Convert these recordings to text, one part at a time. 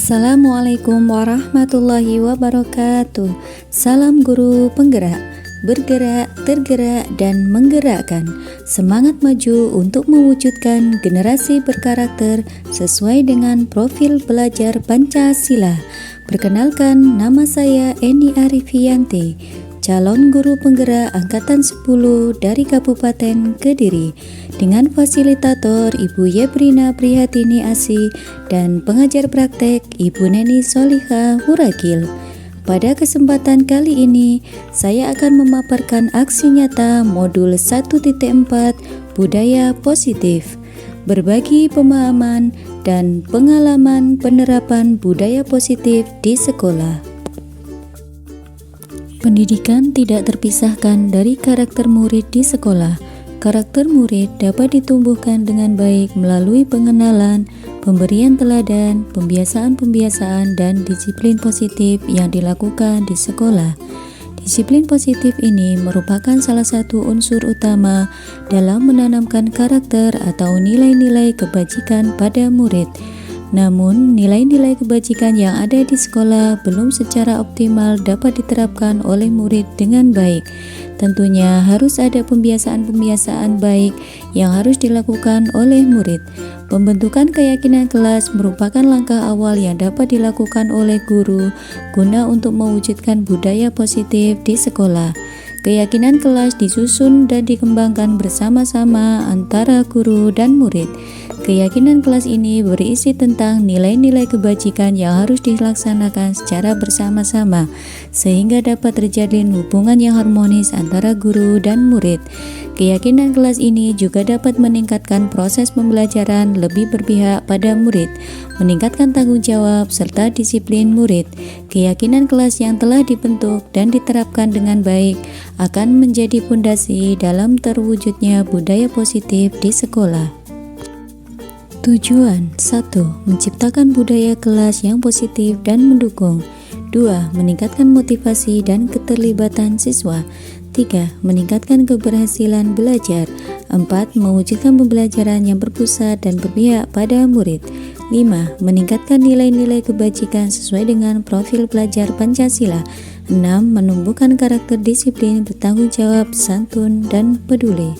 Assalamualaikum warahmatullahi wabarakatuh. Salam guru penggerak, bergerak, tergerak, dan menggerakkan. Semangat maju untuk mewujudkan generasi berkarakter sesuai dengan profil pelajar Pancasila. Perkenalkan, nama saya Eni Arifianti, calon guru penggerak Angkatan 10 dari Kabupaten Kediri, dengan fasilitator Ibu Yebrina Prihatini Asi dan pengajar praktek Ibu Neni Soliha Huragil. Pada kesempatan kali ini, saya akan memaparkan aksi nyata modul 1.4 Budaya Positif, berbagi pemahaman dan pengalaman penerapan budaya positif di sekolah. Pendidikan tidak terpisahkan dari karakter murid di sekolah. Karakter murid dapat ditumbuhkan dengan baik melalui pengenalan, pemberian teladan, pembiasaan-pembiasaan, dan disiplin positif yang dilakukan di sekolah. Disiplin positif ini merupakan salah satu unsur utama dalam menanamkan karakter atau nilai-nilai kebajikan pada murid. Namun, nilai-nilai kebajikan yang ada di sekolah belum secara optimal dapat diterapkan oleh murid dengan baik. Tentunya harus ada pembiasaan-pembiasaan baik yang harus dilakukan oleh murid. Pembentukan keyakinan kelas merupakan langkah awal yang dapat dilakukan oleh guru guna untuk mewujudkan budaya positif di sekolah. Keyakinan kelas disusun dan dikembangkan bersama-sama antara guru dan murid. Keyakinan kelas ini berisi tentang nilai-nilai kebajikan yang harus dilaksanakan secara bersama-sama, sehingga dapat terjalin hubungan yang harmonis antara guru dan murid. Keyakinan kelas ini juga dapat meningkatkan proses pembelajaran lebih berpihak pada murid, meningkatkan tanggung jawab serta disiplin murid. Keyakinan kelas yang telah dibentuk dan diterapkan dengan baik akan menjadi fondasi dalam terwujudnya budaya positif di sekolah. Tujuan 1. Menciptakan budaya kelas yang positif dan mendukung. 2. Meningkatkan motivasi dan keterlibatan siswa. 3. Meningkatkan keberhasilan belajar. 4. Mewujudkan pembelajaran yang berpusat dan berpihak pada murid. 5. Meningkatkan nilai-nilai kebajikan sesuai dengan profil pelajar Pancasila. 6. Menumbuhkan karakter disiplin, bertanggung jawab, santun, dan peduli.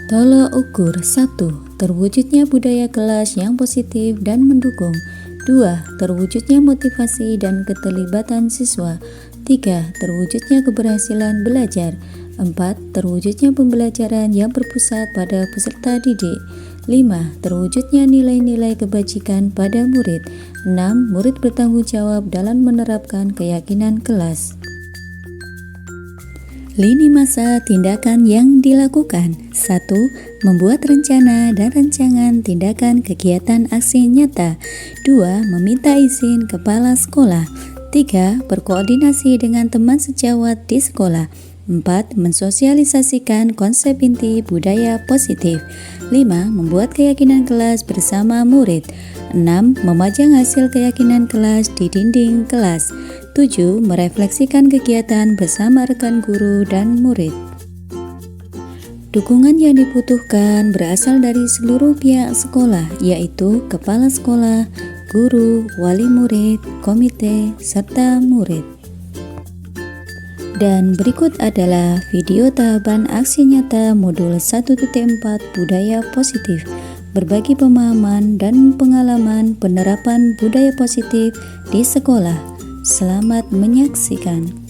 Tolok ukur 1. Terwujudnya budaya kelas yang positif dan mendukung. 2. Terwujudnya motivasi dan keterlibatan siswa. 3. Terwujudnya keberhasilan belajar. 4. Terwujudnya pembelajaran yang berpusat pada peserta didik. 5. Terwujudnya nilai-nilai kebajikan pada murid. 6. Murid bertanggung jawab dalam menerapkan keyakinan kelas. Lini masa tindakan yang dilakukan. 1. Membuat rencana dan rancangan tindakan kegiatan aksi nyata. 2. Meminta izin kepala sekolah. 3. Berkoordinasi dengan teman sejawat di sekolah. 4. Mensosialisasikan konsep inti budaya positif. 5. Membuat keyakinan kelas bersama murid. 6. Memajang hasil keyakinan kelas di dinding kelas. 7. Merefleksikan kegiatan bersama rekan guru dan murid. Dukungan yang dibutuhkan berasal dari seluruh pihak sekolah, yaitu kepala sekolah, guru, wali murid, komite, serta murid. Dan berikut adalah video tahapan aksi nyata modul 1.4 Budaya Positif, berbagi pemahaman dan pengalaman penerapan budaya positif di sekolah. Selamat menyaksikan.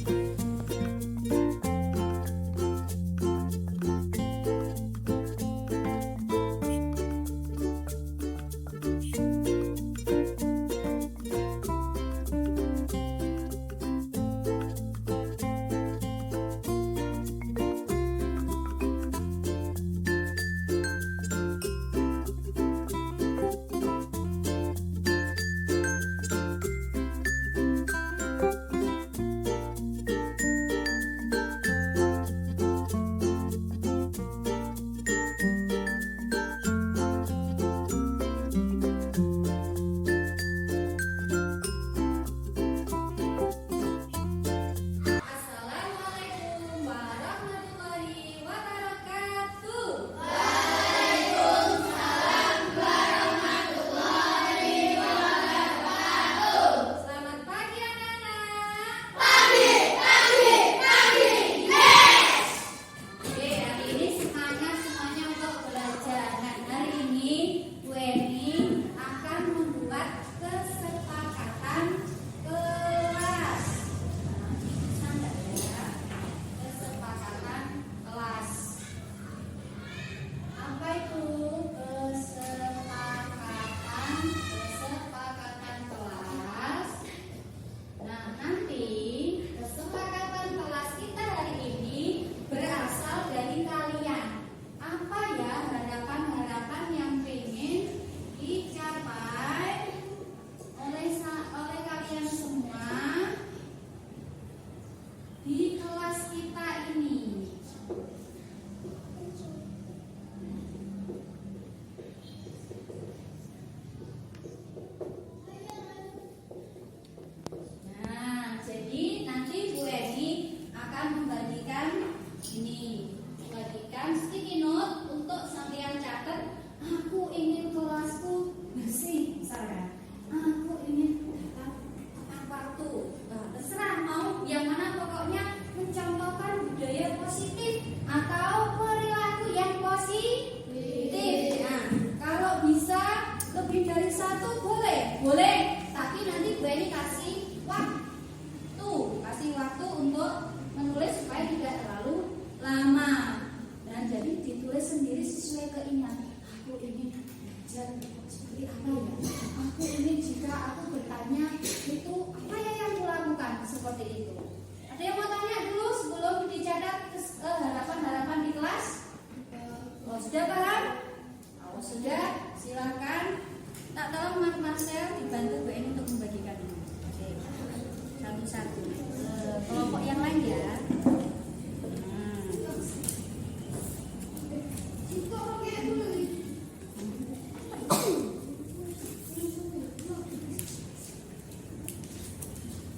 Boleh, tapi nanti Bu Eni kasih waktu untuk menulis supaya tidak terlalu lama. Dan jadi ditulis sendiri sesuai keinginan. Aku ingin belajar seperti apa ya? Aku ingin jika aku bertanya itu apa ya yang kulakukan seperti itu. Ada yang mau tanya dulu sebelum dicatat harapan-harapan di kelas? Oh, sudah paham? Kalau sudah, silakan. Tak tolong Mas Marcel dibantu Bu Eni untuk membagikan ini. Oke, satu-satu. Kelompok yang lain ya.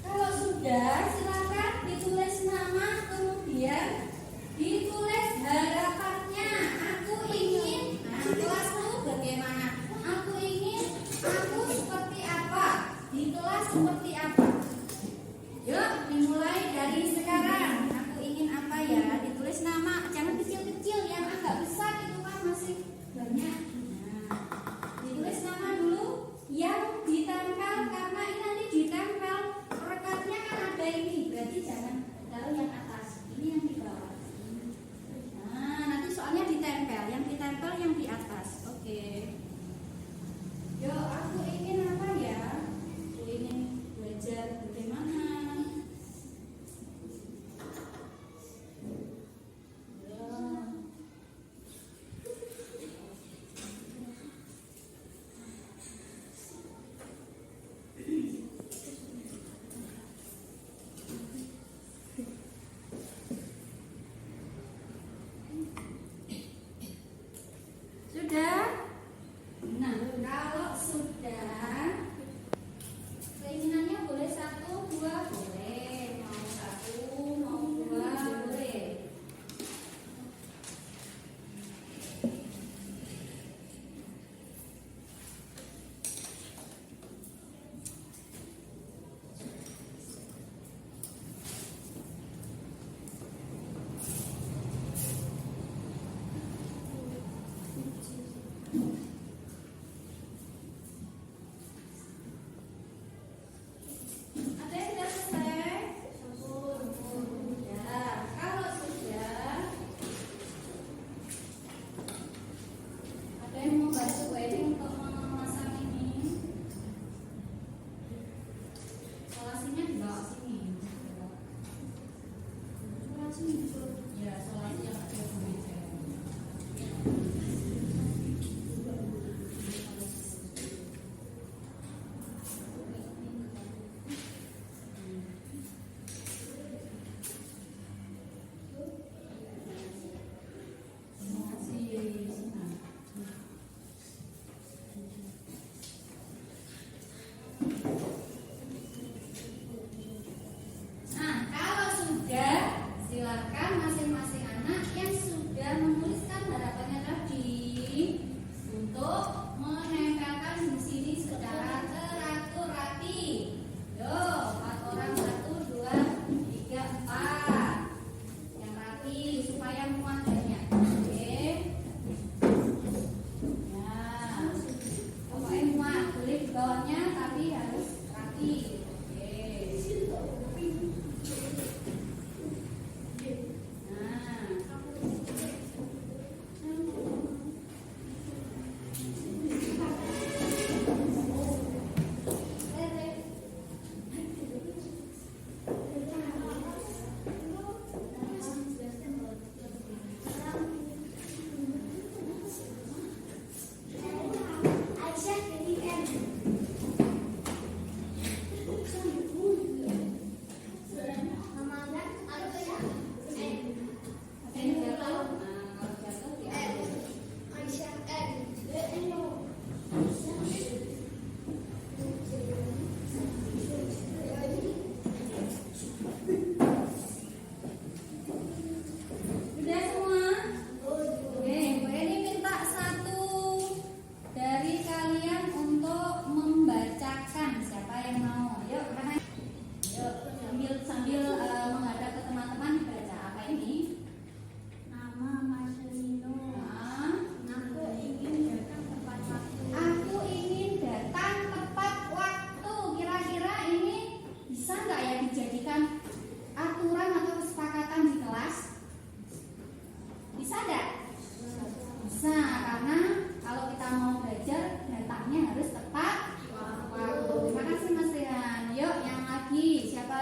Kalau sudah, silakan ditulis nama, kemudian ditulis harapannya. Aku ingin, kelasmu bagaimana? Aku ingin, aku seperti apa? Di kelas seperti apa? Yuk.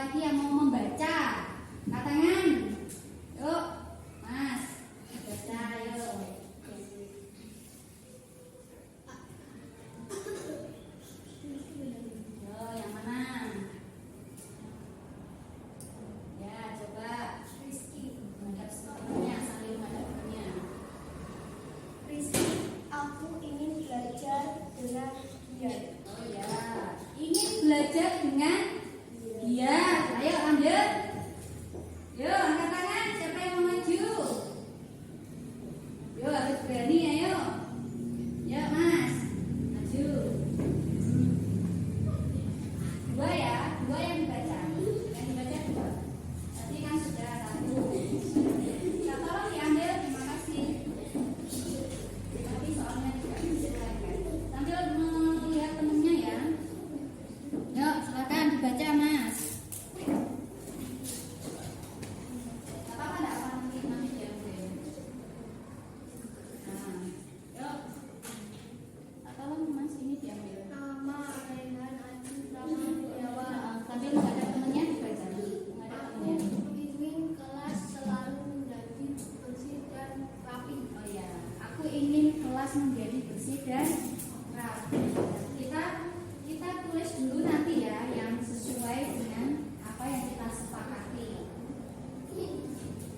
lagi yang mau membaca? Angkat tangan. Yuk, Mas. Baca, yuk. Yo, yang mana? Ya, coba. Rizky, Menghadap sebenarnya sambil menghadap temennya. Rizky, aku ingin belajar dengan giat. Oh ya, ingin belajar dengan giat. Ayo lanjut. Yuk, angkat tangan. Siapa yang mau maju? Yuk, harus berani, ayo. Yuk, Mas. Maju. Dua ya, dua yang dibaca. Yang dibaca dua. Tadi kan sudah satu. Tolong diambil, terima kasih. Tapi soalnya tidak diselesaikan. Sambil melihat temennya ya. Yuk, silakan dibaca, Mas. Gak apa-apa, enggak apa nanti diambil. Nah, yuk. Tolong Mas, ini diambil. Nama Renan Adi Pramudiawan. Sambil menghadap temennya dibaca. Menghadap temennya. Aku ingin kelas selalu menjadi bersih dan rapi. Oh ya, aku ingin kelas menjadi bersih dan rapi. Kita tulis dulu nanti ya yang sesuai dengan apa yang kita sepakati.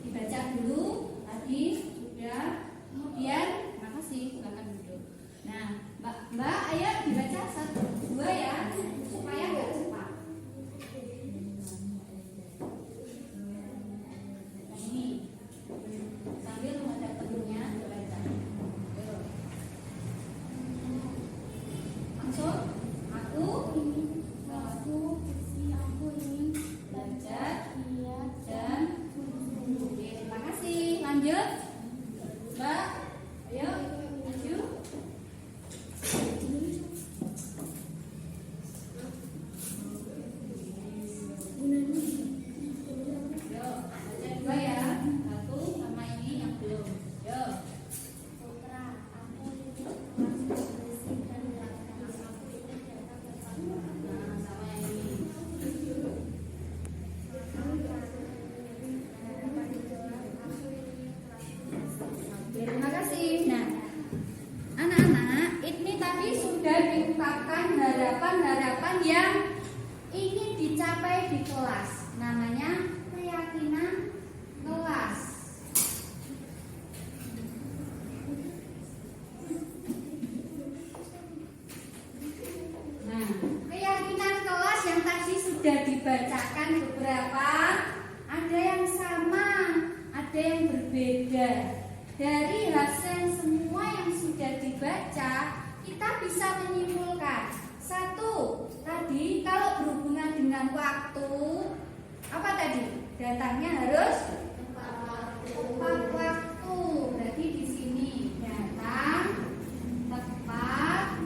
Dibaca dulu tadi sudah. Kemudian, makasih, silakan duduk. Nah, Mbak, ayo dibaca satu, dua ya, supaya nggak cepat. Nah, ini sambil menghadap temennya dibaca. Yuk. Langsung, aku Aku ingin belajar giat dan oke, terima kasih. Lanjut, Mbak. Ayo, maju. Yuk, baca dua ya. Satu sama ini yang belum. Yuk. Putra, aku ingin kelas bersih dan rapi. Aku ingin datang ke sekolah. Nah, sama yang ini. Oke, terima kasih. Nah, anak-anak, ini tadi sudah diungkapkan harapan-harapan yang ingin dicapai di kelas. Namanya keyakinan kelas. Nah, keyakinan kelas yang tadi sudah dibacakan beberapa, ada yang sama, ada yang berbeda. Dari hasil semua yang sudah dibaca, kita bisa menyimpulkan. Satu, tadi kalau berhubungan dengan waktu, apa tadi? Datangnya harus tepat waktu. Berarti di sini datang tepat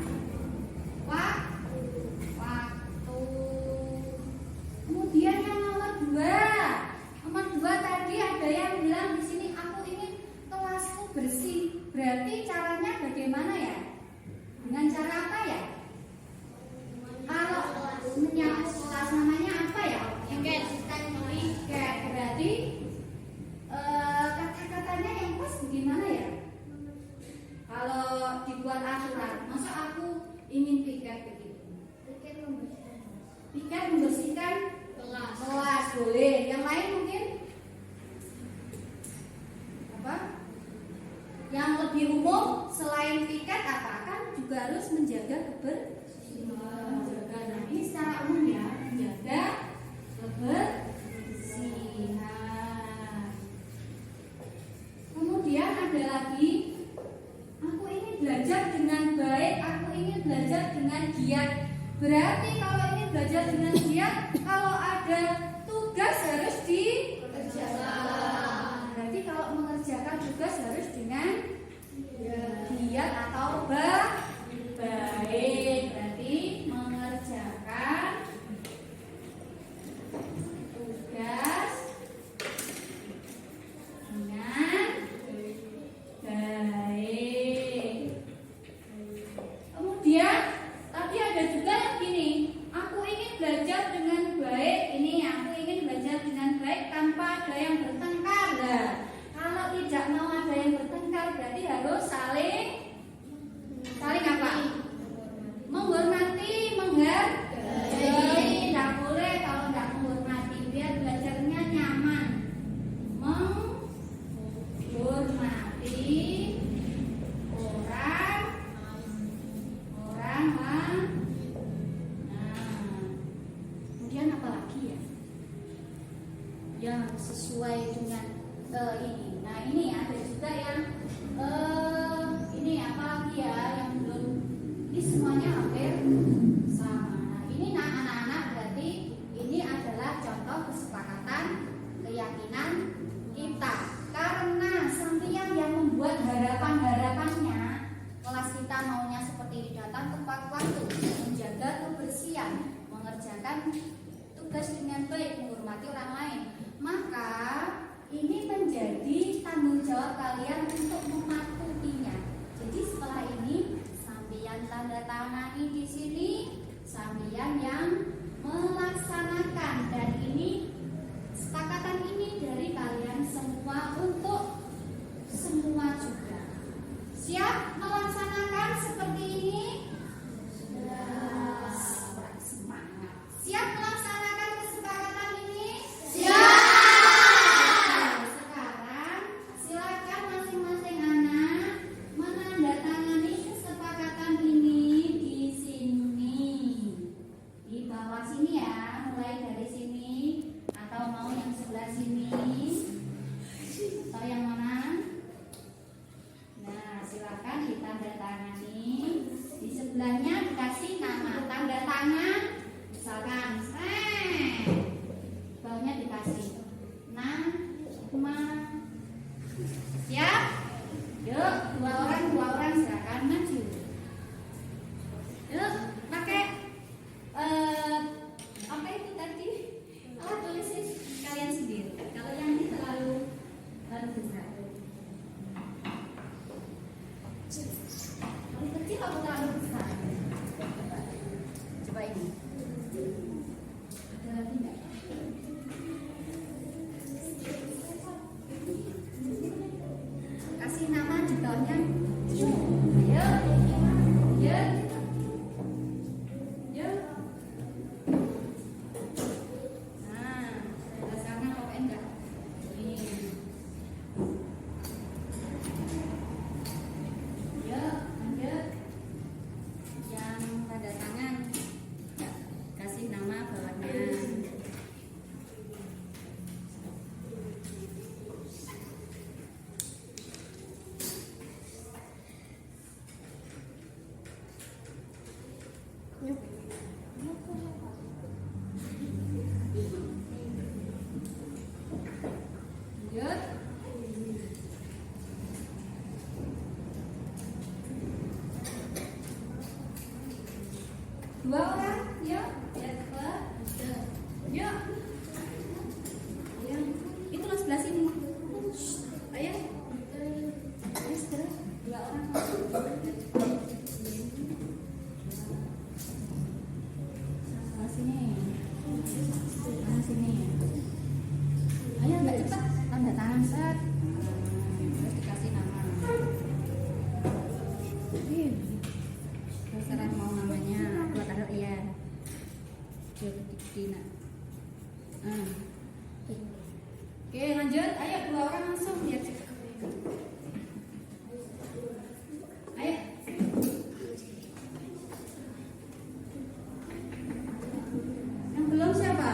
waktu. Kemudian yang nomor dua tadi ada yang bilang di sini aku ingin kelasku bersih. Berarti caranya bagaimana ya? Dengan cara apa ya? Kalau menyambut kelas namanya apa ya? Piket. Berarti kata-katanya yang pas bagaimana ya? Kalau dibuat aturan, masa aku ingin piket begitu? Piket membersihkan kelas boleh. Yang lain mungkin apa? Yang lebih umum selain piket apa? Kan juga harus menjaga kebersihan. Nah, ini secara umum ya, menjaga kebersihan. Kemudian ada lagi, aku ingin belajar dengan baik, aku ingin belajar dengan giat. Berarti kalau ingin belajar dengan giat, kalau ada tugas harus dikerjakan. Berarti kalau mengerjakan tugas harus dengan giat atau baik. Berarti mengerjakan tugas dengan baik. Kemudian tadi ada juga yang gini, aku ingin belajar dengan baik. Ini aku yang sesuai dengan ini. Nah ini ada juga yang ini apalagi ya yang belum, ini semuanya hampir sama. Nah ini anak-anak berarti ini adalah contoh kesepakatan keyakinan kita, karena sampeyan yang membuat harapan-harapannya kelas kita maunya seperti ini, datang tepat waktu, menjaga kebersihan, mengerjakan tugas dengan baik, menghormati orang lain, maka ini menjadi tanggung jawab kalian untuk mematuhinya. Jadi setelah ini sampeyan tanda tangani di sini, sampeyan yang melaksanakan, dan ini kesepakatan ini dari kalian semua untuk semua juga. Siap melaksanakan seperti ini? Semangat. Siap melaksanakan kesepakatan ini? Siap. Sekarang silakan masing-masing anak menandatangani kesepakatan ini di sini. Di bawah sini ya, mulai dari sini atau mau yang sebelah sini atau yang mana? Nah, silakan ditandatangani. Di sebelahnya dikasih nama, tanda tangan. Misalkan, bawahnya dikasih nama. Siap? Yuk, dua orang silakan maju. Yuk, pakai apa itu tadi? Alat tulis kalian sendiri. Kalau yang ini terlalu besar. Terlalu kecil atau terlalu besar? Coba ini. Ada lagi nggak? Kasih nama di bawahnya. Yuk. Nah, sebelah sana kau enggak? Ini. Yuk, lanjut. Yang tanda tangan, kasih nama bawahnya. Lanjut. Dua orang, yuk. Yuk. Itu lo sebelah sini. Ayo. Ayo segera. Dua orang. Sebelah sini. Sebelah sini. Ayo nggak cepat, tanda tangan set. Terus dikasih nama. Terserah mau namanya, buat taruh iya. Dina. Oke, lanjut. Ayo dua orang langsung biar cepat. Ayo. Yang belum siapa?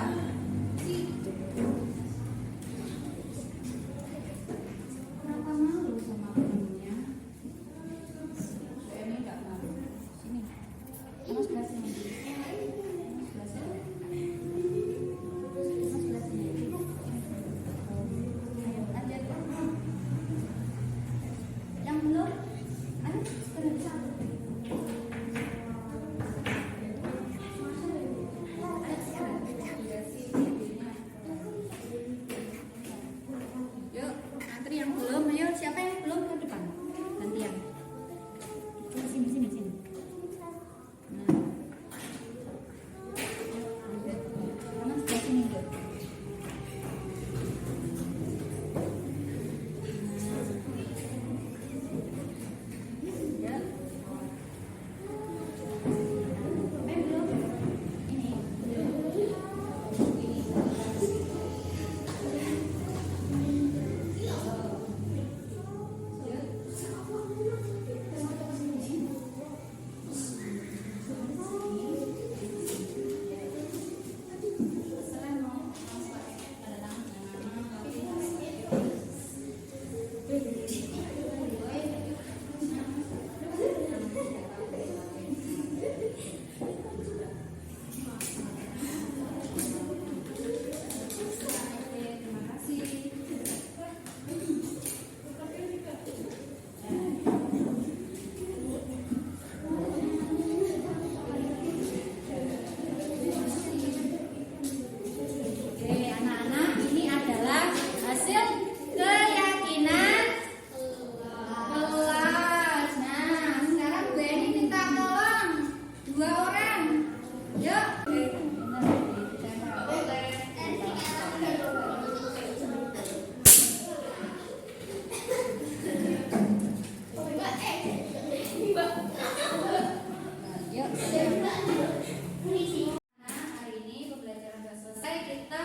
Nah, hari ini pembelajaran sudah selesai. Kita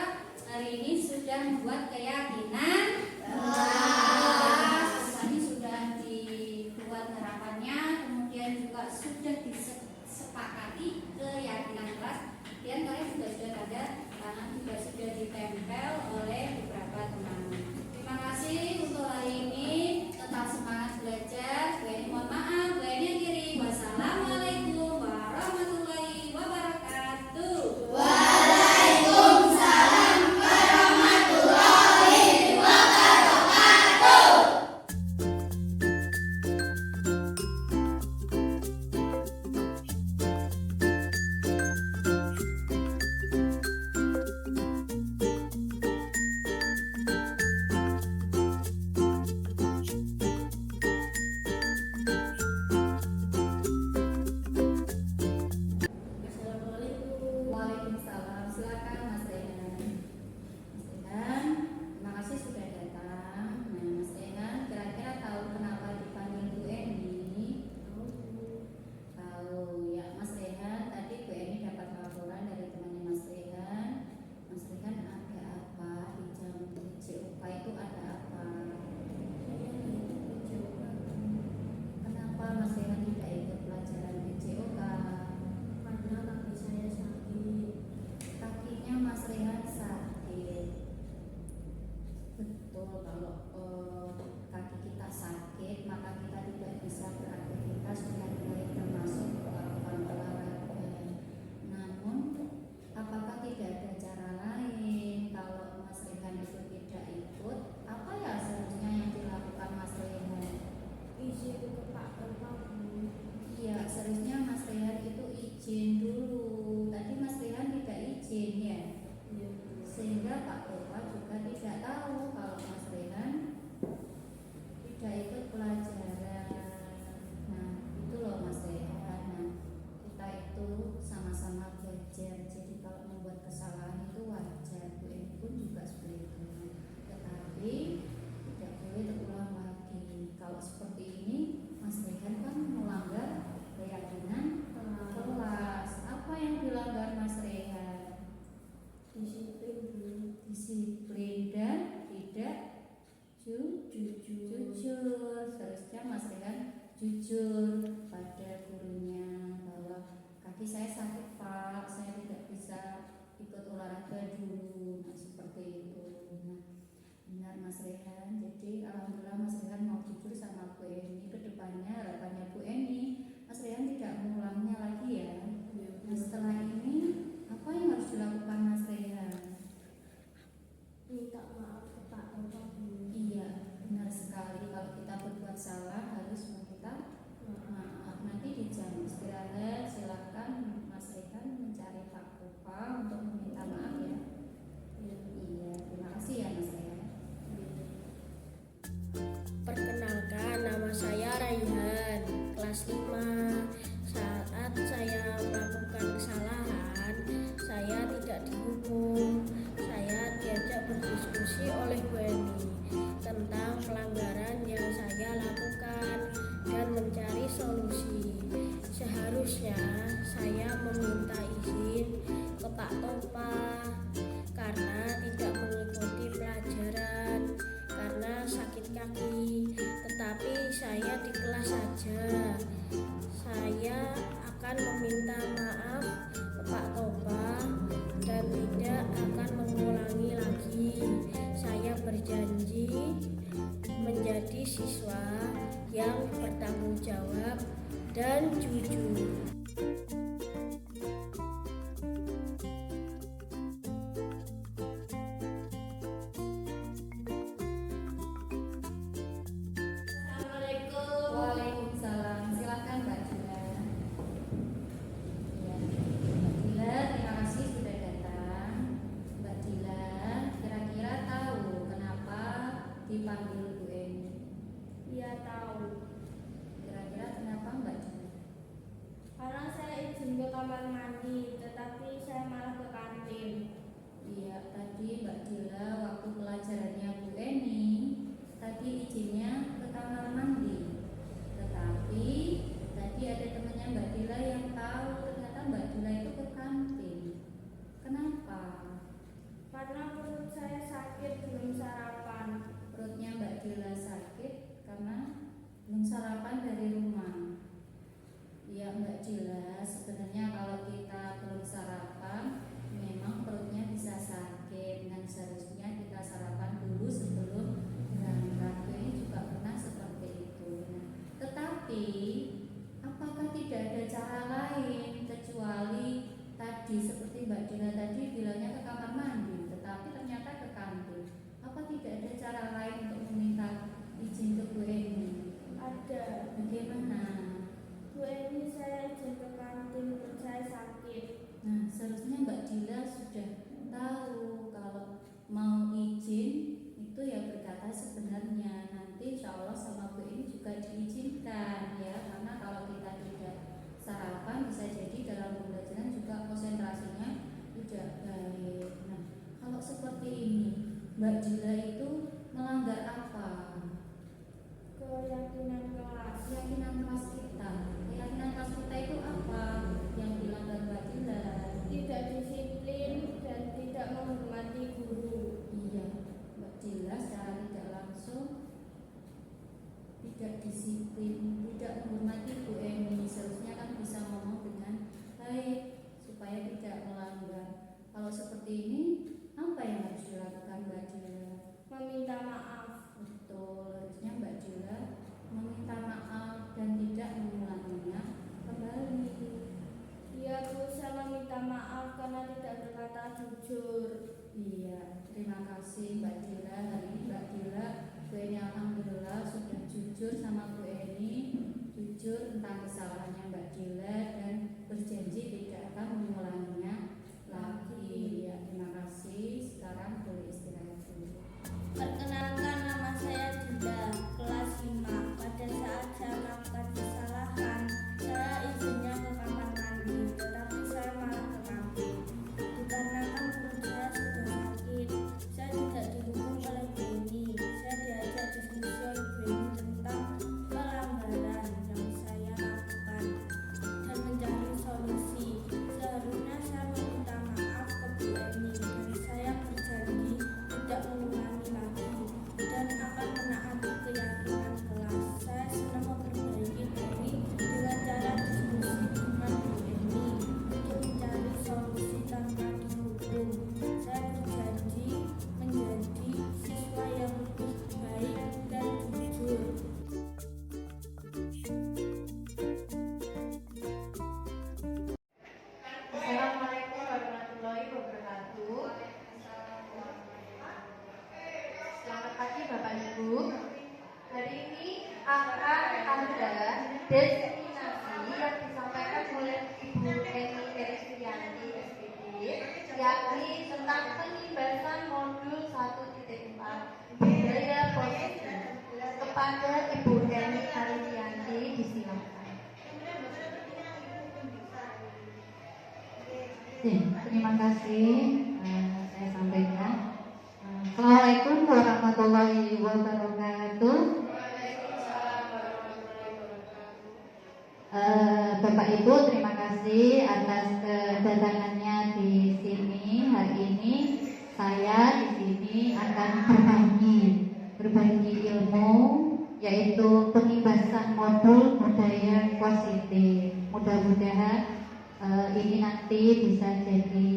hari ini sudah membuat keyakinan. Tadi sudah dibuat harapannya, kemudian juga sudah disepakati keyakinan kelas. Dan kalian juga sudah ada karena juga sudah ditempel oleh beberapa teman. Terima kasih untuk hari ini. Tetap semangat belajar. Bu Eni mohon maaf, Bu Eni yang kiri. Wassalamualaikum warahmatullahi wabarakatuh. Waalaikumsalam. Silakan Mas Rehan. Mas Rehan, terima kasih sudah datang. Nah, Mas Rehan, kira-kira tahu kenapa dipanggil Bu Eni? Tahu ya, Mas Rehan. Tadi Bu Eni dapat laporan dari temannya Mas Rehan. Mas Rehan ada apa di jam JOK itu ada apa? Kenapa Mas Rehan tidak ikut pelajaran di JOK? Karena kaki saya sakit. Kakinya Mas Rehan sakit. Betul, kalau kaki kita sakit maka kita tidak bisa beraktivitas dengan baik termasuk melakukan olahraga. Namun apakah tidak ada cara lain kalau Mas Rehan itu tidak ikut? Apa ya seharusnya yang dilakukan Mas Rehan? Izin ke Pak Bapak. Iya, seharusnya Mas Rehan itu izin dulu. Tadi Mas Rehan tidak izin ya, sehingga Pak Topa juga tidak tahu kalau Mas Rehan tidak ikut pelajaran. Nah, itu loh Mas Rehan. Nah, kita itu sama-sama belajar. Jadi kalau membuat kesalahan itu wajar. Bu Eni pun juga seperti itu. Tetapi tidak boleh terulang lagi. Kalau seperti ini, Mas Rehan kan melanggar keyakinan kelas. Apa yang dilanggar Mas Rehan? Disiplin dan tidak jujur. Seharusnya Mas Rehan jujur pada gurunya bahwa kaki saya sakit Pak, saya tidak bisa ikut olahraga dulu. Nah, seperti itu. Nah, benar Mas Rehan. Jadi alhamdulillah Mas Rehan mau jujur sama Bu Eni. Kedepannya harapannya Bu Eni, Mas Rehan tidak mengulangnya lagi ya. Nah, setelah ini apa yang harus dilakukan Mas Rehan? Minta maaf ke Pak Bapak. Iya, benar sekali. Kalau kita berbuat salah harus meminta maaf. Nanti di jam istirahat silakan Mas Rehan mencari Pak Kupa untuk meminta maaf ya. Iya, terima kasih ya Mas Rehan. Perkenalkan, nama saya Raihan, kelas 5. Saat saya melakukan kesalahan, saya tidak dihukum. Saya diajak berdiskusi oleh Bu Eni tentang pelanggaran yang saya lakukan dan mencari solusi. Seharusnya saya meminta izin ke Pak Topa karena tidak mengikuti pelajaran karena sakit kaki, tetapi saya di kelas saja. Saya akan meminta maaf ke Pak Topa dan tidak akan mengulangi lagi. Saya berjanji menjadi siswa yang bertanggung jawab dan jujur. Waalaikumsalam. Silakan Mbak Dila. Ya, Mbak Dila, terima kasih sudah datang. Mbak Dila, kira-kira tahu kenapa dipanggil Bu Eni? Iya tahu, Kira-kira kenapa Mbak Dila? karena saya izin ke kamar mandi, tetapi saya malah ke kantin. Iya, tadi Mbak Dila waktu pelajarannya Bu Eni tadi izinnya ke kamar mandi. Tetapi tadi ada temannya Mbak Dila yang tahu ternyata Mbak Dila tidak ada cara lain untuk meminta izin ke Bu Eni? Ada. Bagaimana? Bu Eni, saya izin ke kantin, perut saya sakit. Nah, seharusnya Mbak Dila sudah tahu kalau mau izin itu ya berkata sebenarnya. Nanti insya Allah sama Bu Eni juga diizinkan ya, karena kalau kita tidak sarapan bisa jadi dalam pembelajaran juga konsentrasinya tidak baik. Nah, kalau seperti ini Mbak Dila itu melanggar apa? Keyakinan kelas. Keyakinan kelas kita. Keyakinan kelas kita itu apa yang dilanggar Mbak Dila? Tidak disiplin dan tidak menghormati guru. Iya, Mbak Dila secara tidak langsung tidak disiplin, tidak menghormati Bu Eni. Seharusnya kan bisa ngomong dengan baik supaya tidak melanggar. Kalau seperti ini, apa yang harus dilakukan Mbak Dila? Meminta maaf. Betul, harusnya Mbak Dila meminta maaf dan tidak mengulanginya kembali. Iya Bu, saya meminta maaf karena tidak berkata jujur. Iya, terima kasih Mbak Dila. Hari ini Mbak Dila, Bu Eni alhamdulillah sudah jujur sama Bu Eni, jujur tentang kesalahannya Mbak Dila dan berjanji tidak akan mengulanginya lagi. Ya, terima kasih. Sekarang boleh istirahat dulu. Perkenalkan, nama saya Dinda, kelas 5. Pada saat saya melakukan kesalahan, saya izinnya ke kamar mandi, tetapi saya malah ke kantin. Dikarenakan perut saya sudah sakit, saya tidak didukung oleh Bu Eni. Saya diajak diskusi oleh Bu Eni tentang pelanggaran yang saya lakukan dan mencari solusi. Seharusnya saya meminta maaf ke Bu Eni dan saya berjanji tidak mengulangi lagi dan akan menaati keyakinan kelas. Saya senang memperbaiki diri dengan cara diskusi dengan Bu Eni untuk mencari solusi tanpa dihukum. Saya berjanji menjadi siswa yang lebih baik dan jujur. Assalamualaikum warahmatullahi wabarakatuh. Selamat pagi Bapak Ibu. Hari ini akan ada destinasi yang disampaikan oleh Ibu Eni Eristianti SPD, yakni tentang penyibasan modul 1.4 budaya positif. Kepada Ibu Eni Eristianti disilakan. Terima kasih. Saya sampaikan. Assalamualaikum warahmatullahi wabarakatuh. Bapak Ibu, terima kasih atas kedatangannya di sini. Hari ini saya di sini akan berbagi ilmu, yaitu pengibasan modul budaya positif. Mudah-mudahan ini nanti bisa jadi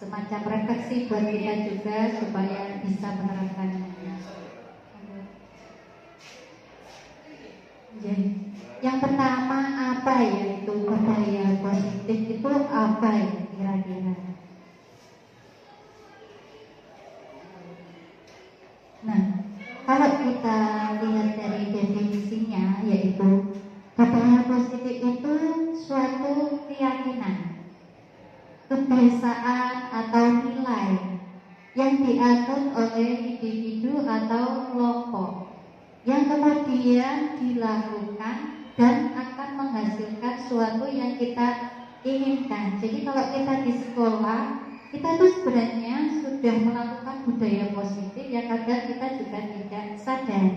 semacam refleksi buat kita juga supaya bisa menerapkannya. Jadi, yang pertama apa ya itu budaya positif itu apa ya kira-kira? Nah, kalau kita lihat dari definisinya yaitu budaya positif itu suatu keyakinan, kebiasaan atau nilai yang dianut oleh individu atau kelompok yang kemudian dilakukan dan akan menghasilkan suatu yang kita inginkan. Jadi kalau kita di sekolah, kita tuh sebenarnya sudah melakukan budaya positif yang kadang kita juga tidak sadar.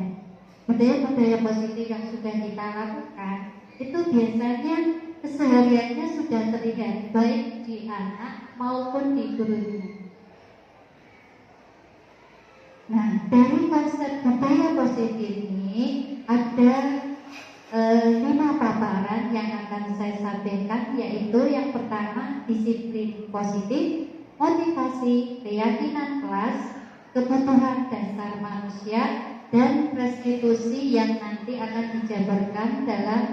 Budaya-budaya positif yang sudah kita lakukan itu biasanya kesehariannya sudah terlihat baik di anak maupun di gurunya. Nah, dari konsep budaya positif ini ada 5 paparan yang akan saya sampaikan, yaitu yang pertama disiplin positif, motivasi, keyakinan kelas, kebutuhan dasar manusia, dan restitusi yang nanti akan dijabarkan dalam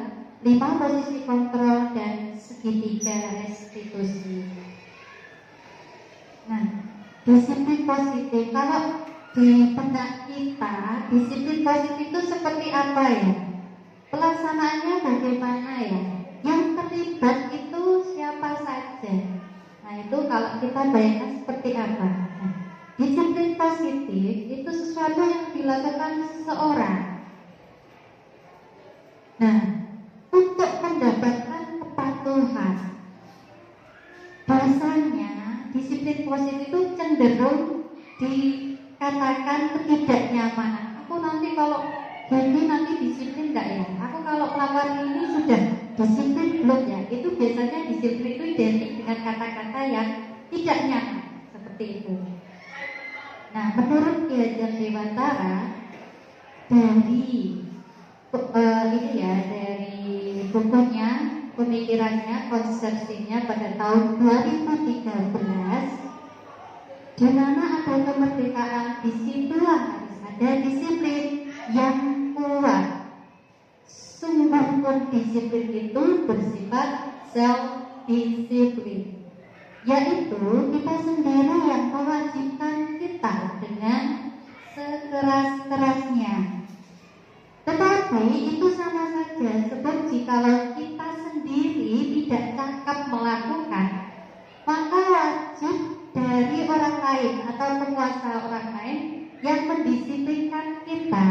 5 posisi kontrol dan segitiga restitusi. Nah, disiplin positif, kalau di benak kita, disiplin positif itu seperti apa ya? Pelaksanaannya bagaimana ya? Yang terlibat itu siapa saja? Nah itu kalau kita bayangkan seperti apa? Nah, disiplin positif itu sesuatu yang dilakukan seseorang. Nah, untuk mendapatkan kepatuhan, biasanya disiplin positif itu cenderung dikatakan ketidaknyamanan. Aku nanti kalau gini nanti disiplin enggak ya? Aku kalau melakukan ini sudah disiplin belum ya? Itu biasanya disiplin itu identik dengan kata-kata yang tidak nyaman seperti itu. Nah, menurut Ki Hajar Dewantara dari dari bukunya, pemikirannya, konsepsinya pada tahun 2013, di mana ada kemerdekaan, disitulah harus ada disiplin yang kuat. Sumber disiplin itu bersifat self-disiplin, yaitu kita sendiri yang mewajibkan kita dengan sekeras-kerasnya. Tetapi itu sama saja, sebab jikalau kita sendiri tidak cakap melakukan, maka wajib dari orang lain atau penguasa orang lain yang mendisiplinkan kita.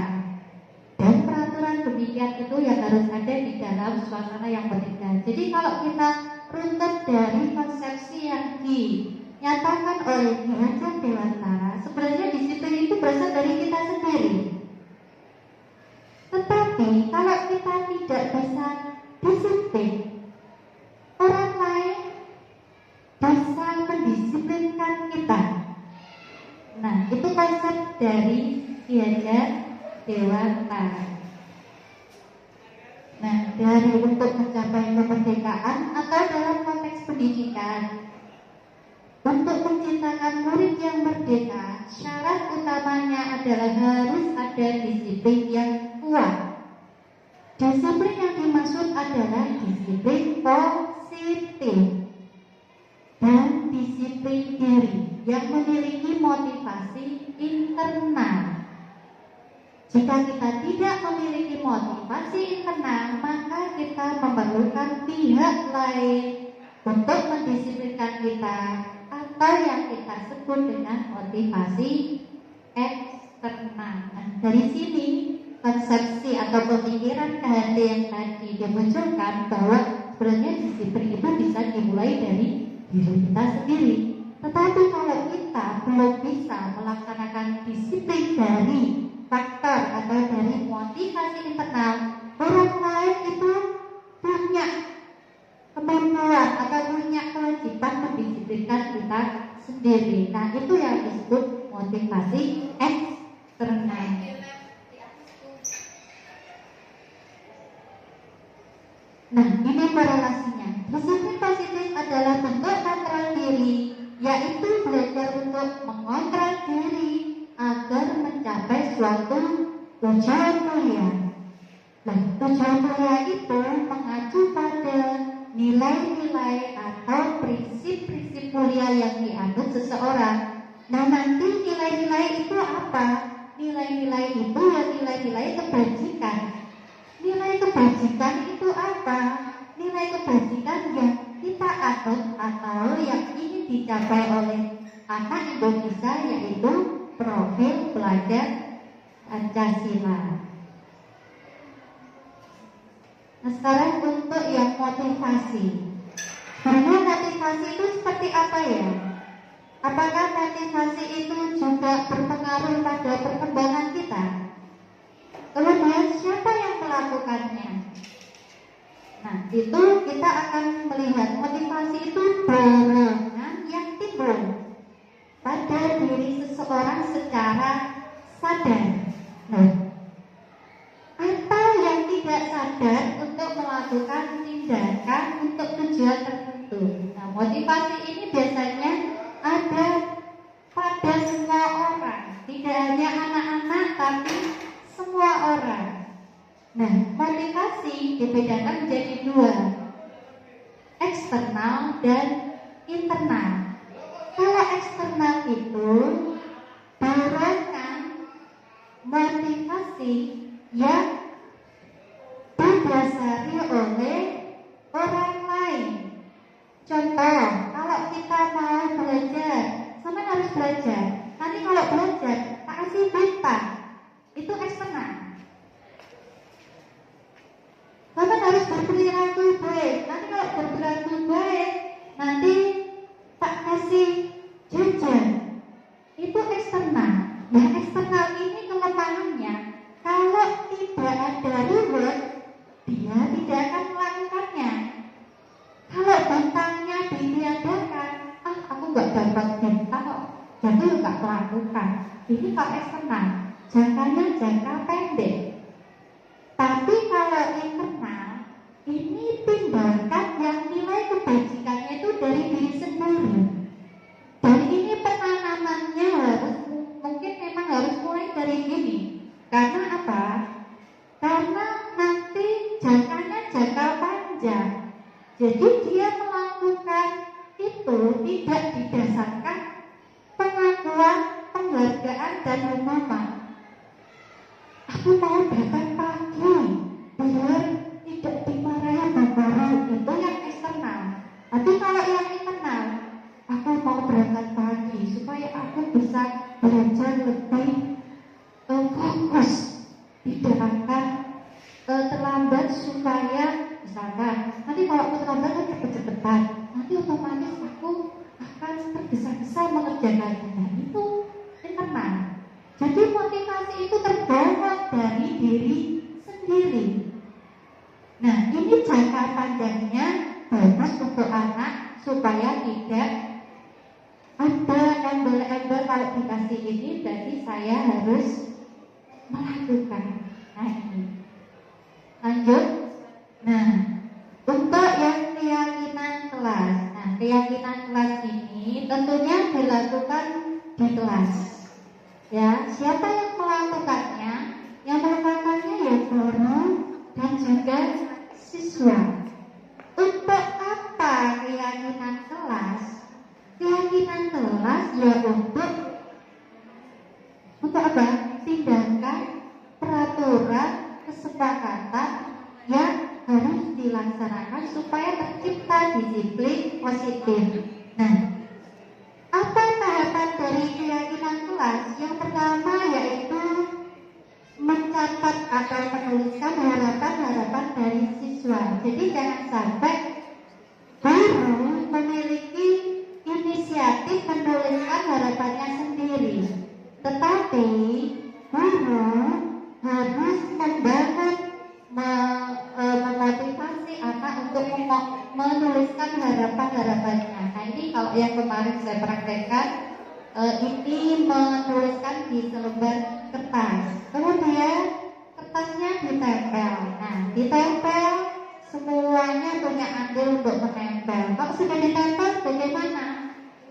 Dan peraturan demikian itu yang harus ada di dalam suasana yang berbeda. Jadi kalau kita runtut dari konsepsi yang dinyatakan oleh Ki Hajar Dewantara, sebenarnya disiplin itu berasal dari kita sendiri. Tetapi kalau kita tidak bisa disiplin, orang lain bisa mendisiplinkan kita. Nah, itu konsep dari Ki Hajar Dewantara. Nah, dari untuk mencapai kemerdekaan atau dalam konteks pendidikan, untuk menciptakan murid yang merdeka, syarat utamanya adalah harus ada disiplin yang kuat. Disiplin yang dimaksud adalah disiplin positif dan disiplin diri yang memiliki motivasi internal. Jika kita tidak memiliki motivasi internal, maka kita memerlukan pihak lain untuk mendisiplinkan kita, atau yang kita sebut dengan motivasi eksternal. Nah, dari sini konsepsi atau pemikiran KHD yang tadi dimunculkan bahwa sebenarnya disiplin itu bisa dimulai dari diri kita sendiri. Tetapi kalau kita belum bisa melaksanakan disiplin dari faktor atau dari motivasi internal, orang lain itu punya kemampuan atau punya kewajiban mendisiplinkan kita sendiri. Nah, itu yang disebut motivasi eksternal. Nah, ini korelasinya. Disiplin positif adalah bentuk kontrol diri, yaitu belajar untuk mengontrol diri agar mencapai suatu tujuan mulia. Nah, tujuan mulia itu mengacu pada nilai-nilai atau prinsip-prinsip mulia yang dianut seseorang. Nah, nanti nilai-nilai itu apa? Nilai-nilai itu ya nilai-nilai kebajikan. Nilai kebajikan itu apa? Nilai kebajikan yang kita anut atau yang ingin dicapai oleh anak Indonesia, yaitu profil pelajar Pancasila. Nah, sekarang untuk yang motivasi. Sebenarnya motivasi itu seperti apa ya? Apakah motivasi itu juga berpengaruh pada perkembangan kita? Kemudian siapa yang melakukannya? Nah, itu kita akan melihat motivasi itu dorongan yang timbul pada diri seseorang secara sadar. Nah, atau yang tidak sadar untuk melakukan tindakan untuk tujuan tertentu. Nah, motivasi ini biasanya ada pada semua orang, tidak hanya anak-anak tapi semua orang. Nah, motivasi dibedakan menjadi dua, eksternal dan internal. Kalau eksternal itu dorongan motivasi yang didasari oleh orang lain. Contoh, kalau kita mau belajar, sama harus belajar. Nanti kalau belajar, tak kasih beta, itu eksternal. Sama harus berperilaku baik. Nanti kalau berperilaku baik, nanti tak kasih jajan, itu eksternal. Nah, eksternal ini kelemahannya, kalau tidak ada reward, dia tidak akan melakukannya. Kalau bentangnya ditiadakan, aku nggak dapat bentang kok, jadi nggak melakukan. Ini kalau eksternal, jangkanya jangka pendek. Tapi kalau internal, ini tindakan yang nilai kebajikannya itu dari diri sendiri. Dan ini penanamannya mungkin memang harus mulai dari gini. Karena apa? Karena nanti jangkanya jangka panjang. Jadi dia melakukan itu tidak didasarkan pengakuan, penghargaan, dan hukuman. Aku mau datang pagi biar tidak dimarahi bapak, itu yang eksternal. Tapi kalau yang internal, aku mau berangkat pagi supaya aku bisa belajar lebih fokus, tidak akan terlambat supaya misalkan nanti kalau aku terlambat kan cepet-cepetan, nanti otomatis aku akan tergesa-gesa mengerjakannya. Nah, itu internal. Jadi motivasi itu terbangun dari diri sendiri. Nah, ini jangka panjangnya bagus untuk anak supaya tidak ada embel-embel kalau dikasih ini berarti saya harus melakukan. Nah, ini lanjut. Nah, untuk yang keyakinan kelas. Nah, keyakinan kelas ini tentunya dilakukan di kelas. Ya, siapa yang melakukannya? Yang melakukannya ya guru dan juga siswa. Untuk apa keyakinan kelas? Keyakinan kelas ya untuk apa? Tindakan, peraturan, kesepakatan yang harus dilaksanakan supaya tercipta disiplin positif. Nah, apa tahapan dari keyakinan kelas? Yang pertama yaitu mencatat atau menuliskan harapan-harapan dari siswa. Jadi jangan sampai guru memiliki inisiatif menuliskan harapannya sendiri, tetapi guru harus membangun, memotivasi anak untuk menuliskan harapan-harapannya. Nah, ini kalau yang kemarin saya praktekkan, ini menuliskan di selembar kertas. Kemudian kertasnya ditempel. Nah, ditempel semuanya punya andil untuk menempel. Kalau sudah ditempel, bagaimana?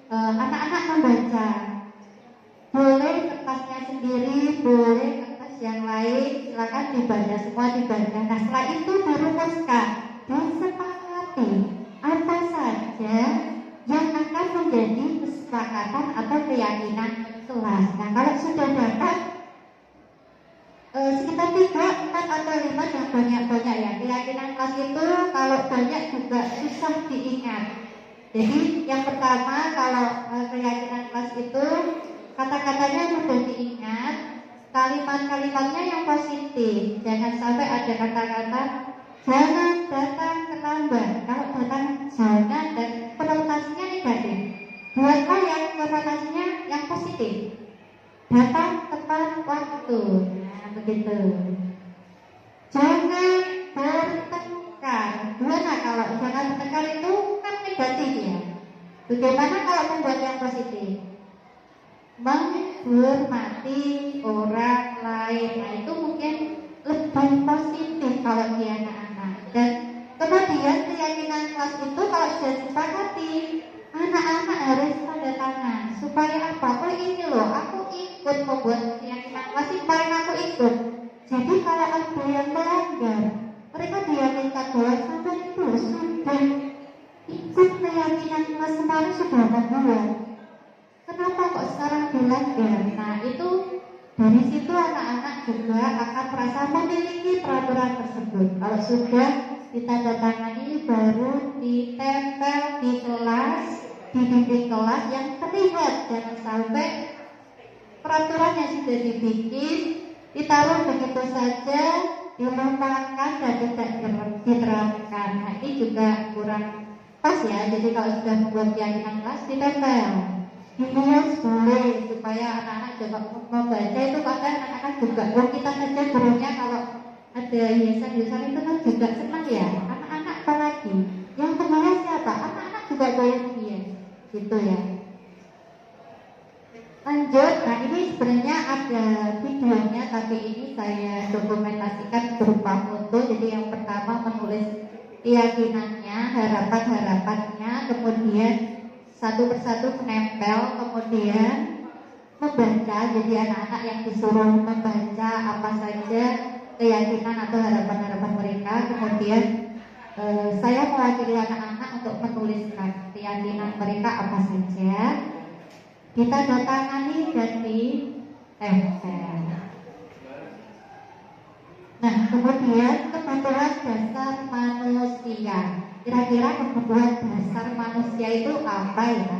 Anak-anak membaca. Boleh kertasnya sendiri, boleh kertas yang lain, silakan dibaca, semua dibaca. Nah, setelah itu dirumuskan, disepakati apa saja yang akan menjadi kesepakatan atau keyakinan kelas. Nah, kalau sudah dapat sekitar 3, 4, atau 5 yang banyak-banyak ya. Keyakinan kelas itu kalau banyak juga susah diingat. Jadi yang pertama kalau keyakinan kelas itu kata-katanya mudah diingat, kalimat-kalimatnya yang positif. Jangan sampai ada kata-kata jangan datang terlambat. Kalau datang jangan dan konotasinya negatif. Buatlah yang konotasinya yang positif. Datang tepat waktu. Nah, begitu. Jangan bertengkar. Gimana kalau jangan bertengkar itu kan negatif ya. Bagaimana kalau membuat yang positif? Menghormati orang lain. Nah, itu mungkin lebih positif kalau di anak-anak. Dan kemudian keyakinan kelas itu kalau sudah disepakati, anak-anak harus tanda tangan. Supaya apa? Oh ini loh, aku ikut membuat keyakinan kelas ini, paling aku ikut. Jadi kalau ada yang melanggar, mereka diyakinkan bahwa sampai itu sudah ikut keyakinan kelas kemarin sudah membuat. kenapa kok sekarang dilanggar? Nah itu dari situ anak-anak juga akan merasa memiliki peraturan tersebut. Kalau sudah ditandatangani baru ditempel di kelas, di dinding kelas yang terlihat. Jangan sampai peraturan yang sudah dibikin ditaruh begitu saja, dilupakan dan tidak diterapkan. Nah ini juga kurang pas ya. Jadi kalau sudah membuat keyakinan kelas ditempel, dihias boleh supaya anak-anak juga membaca itu. Bahkan anak-anak juga, kita saja gurunya kalau ada hiasan-hiasan itu kan juga senang ya. Anak-anak apalagi yang penghias siapa? Anak-anak juga boleh hias gitu ya. Lanjut, nah ini sebenarnya ada videonya, tapi ini saya dokumentasikan berupa foto. Jadi yang pertama menulis keyakinannya, harapan-harapannya, kemudian satu persatu menempel, kemudian membaca. Jadi anak-anak yang disuruh membaca apa saja keyakinan atau harapan-harapan mereka. Kemudian saya mewakili anak-anak untuk menuliskan keyakinan mereka apa saja, ditandatangani dan ditempel. Nah, kemudian kebutuhan dasar manusia. Kira-kira kebutuhan dasar manusia itu apa ya?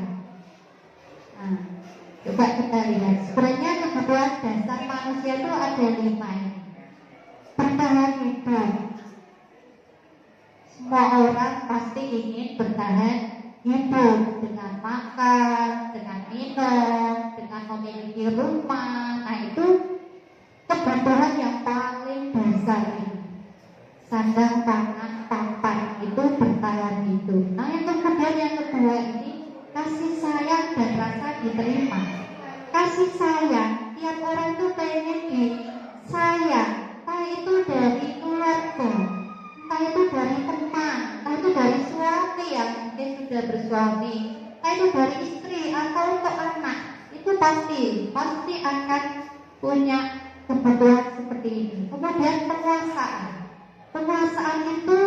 Nah, coba kita lihat. Sebenarnya kebutuhan dasar manusia itu ada 5. Bertahan hidup. Semua orang pasti ingin bertahan hidup dengan makan, dengan minum, dengan memiliki rumah. Nah itu kebutuhan yang paling dasar ini. Sandang, pangan, papan itu bertahan hidup. Nah yang kemudian yang kedua ini kasih sayang dan rasa diterima. Kasih sayang, tiap orang itu pengen disayang. Entah itu dari keluarga, entah itu dari teman, entah itu dari suami yang mungkin sudah bersuami, entah itu dari istri atau untuk anak. Itu pasti akan punya kebutuhan seperti ini. Kemudian penguasaan itu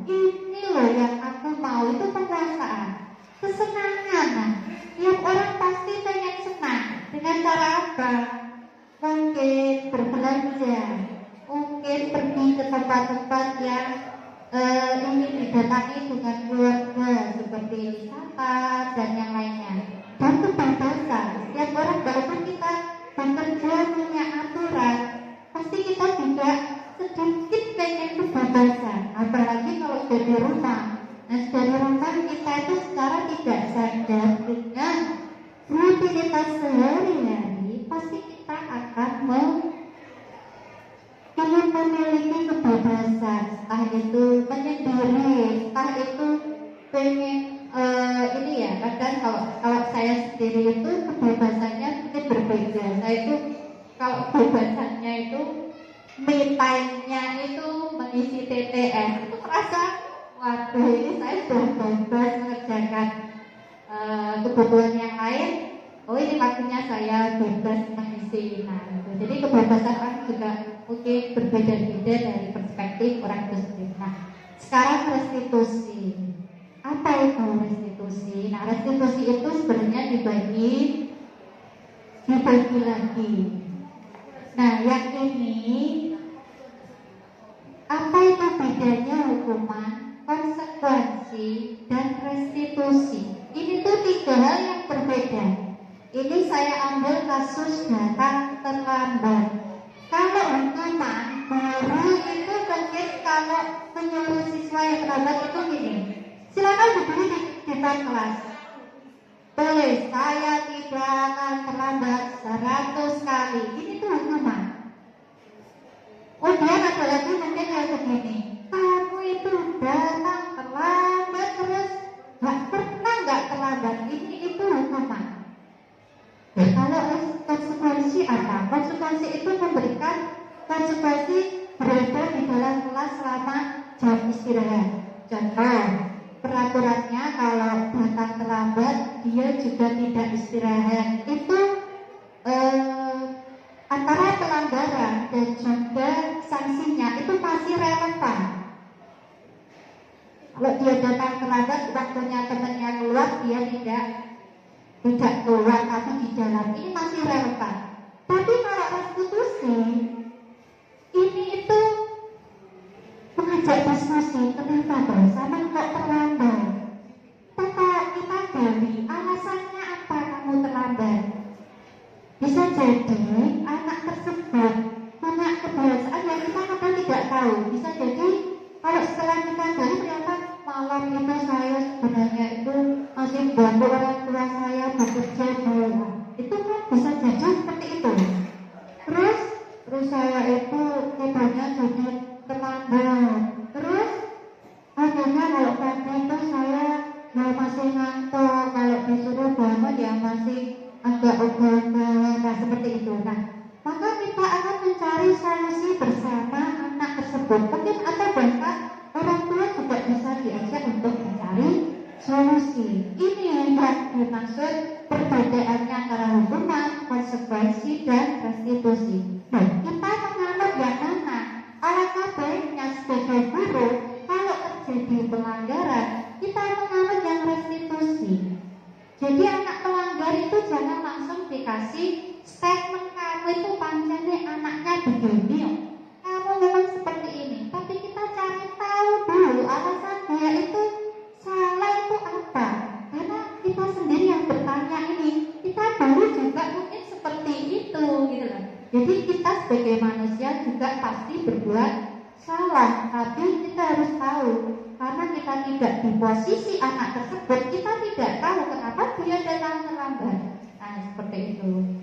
ini loh yang aku mau, itu penguasaan. Kesenangan, nah, tiap orang pasti pengen senang. Dengan cara apa? Mungkin berbelanja, mungkin pergi ke tempat-tempat yang ingin didatangi dengan keluarga seperti wisata dan yang lainnya. Dan kebebasan, setiap orang walaupun kita bekerja punya aturan, pasti kita juga sedikit pengen kebebasan. Apalagi kalau sudah di rumah. Nah dari rumah kita itu secara tidak sadar dengan rutinitas sehari-hari, pasti kita akan ingin memiliki kebebasan. Entah itu menyendiri, entah itu pengen ini ya. Kadang kalau saya sendiri itu kebebasannya mungkin berbeda. Saya itu kalau kebebasannya itu me time-nya itu mengisi TTS, itu merasa waduh ini saya sudah bebas mengerjakan kebutuhan yang lain. Oh ini waktunya saya bebas mengisi. Nah gitu. Jadi kebebasan orang juga mungkin berbeda-beda dari perspektif orang itu sendiri. Nah sekarang restitusi. Apa itu restitusi? Nah restitusi itu sebenarnya dibagi lagi. Nah yang ini apa itu bedanya hukuman, konsekuensi, dan restitusi? Ini tuh 3 hal yang berbeda. Ini saya ambil kasus datang terlambat. Kalau hukuman guru itu mungkin kalau menyuruh siswa yang terlambat itu gini, silakan berdiri di depan kelas. Boleh, saya tidak akan terlambat 100 kali. Ini tuh hukuman. Kemudian ada lagi mungkin yang begini, kamu itu datang terlambat terus, nggak terlambat. Ini itu hukuman. Kalau konsekuensi apa? Konsekuensi itu memberikan konsekuensi berada di dalam kelas selama jam istirahat. Contoh, peraturannya kalau datang terlambat dia juga tidak istirahat. Itu antara pelanggaran dan juga sanksinya itu masih relevan. Kalau dia datang terlambat, waktunya temannya keluar, dia tidak keluar tapi di dalam, ini masih relevan. Tapi kalau restitusi ini itu mengajak diskusi, kenapa sama kok terlambat? Kita gali alasannya apa kamu terlambat. Bisa jadi anak tersebut punya kebiasaan yang kita kadang tidak tahu. Bisa jadi kalau setelah kita gali ternyata malam itu saya sebenarnya itu masih bantu orang tua saya bekerja dulu. Itu kan bisa jadi seperti itu. Terus saya itu tidurnya jadi terlambat. Terus akhirnya kalau pagi itu saya masih ngantuk, kalau disuruh bangun ya masih agak ogah-ogah, nah seperti itu. Nah, maka kita akan mencari solusi bersama anak tersebut. Mungkin atau bahkan orang tua juga bisa diajak untuk mencari solusi. Ini yang dimaksud perbedaannya antara hukuman, konsekuensi, dan restitusi. Nah, kita menganut yang mana? Alangkah baiknya sebagai guru, kalau terjadi pelanggaran, kita menganut yang restitusi. Jadi anak pelanggar itu jangan langsung dikasih statement kamu itu pancene anaknya begini, kamu memang seperti ini. Tapi kita cari tahu dulu alasan dia itu salah itu apa. Karena kita sendiri yang bertanya ini, kita dulu juga mungkin seperti itu gitu loh. Jadi kita sebagai manusia juga pasti berbuat salah, tapi kita harus tahu. Karena kita tidak di posisi anak tersebut, kita tidak tahu kenapa dia datang terlambat. Nah, seperti itu.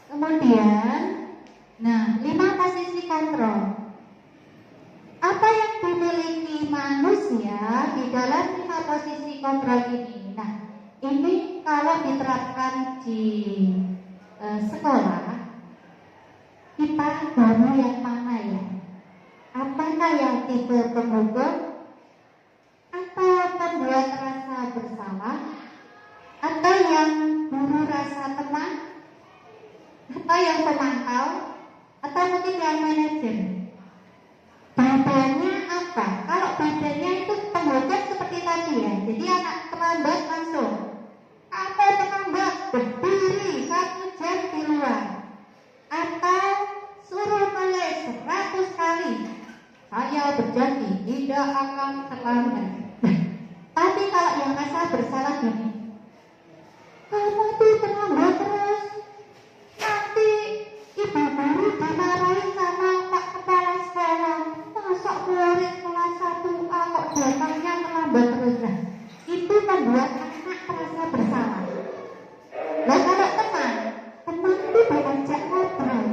Kemudian, 5 posisi kontrol. Apa yang dimiliki manusia di dalam 5 posisi kontrol ini? Nah, ini kalau diterapkan di sekolah, kita baru yang mana ya? Apakah yang tipe penghukum, atau membuat rasa bersalah, atau yang guru rasa teman, atau yang pemantau, atau mungkin yang manajer? Bedanya apa? Kalau bedanya itu penghukum seperti tadi ya, jadi anak terlambat langsung, kamu terlambat, berdiri 1 jam di luar, atau suruh nulis 100 kali, saya berjanji tidak akan terlambat. Tapi kalau yang rasa bersalah gini, kamu tuh terlambat terus, nanti ibu guru dimarahi sama pak kepala sekolah, masa murid kelas 1A kok datangnya terlambat terus. Nah, itu membuat anak terasa bersalah. Nah, kalau teman itu diajak ngobrol,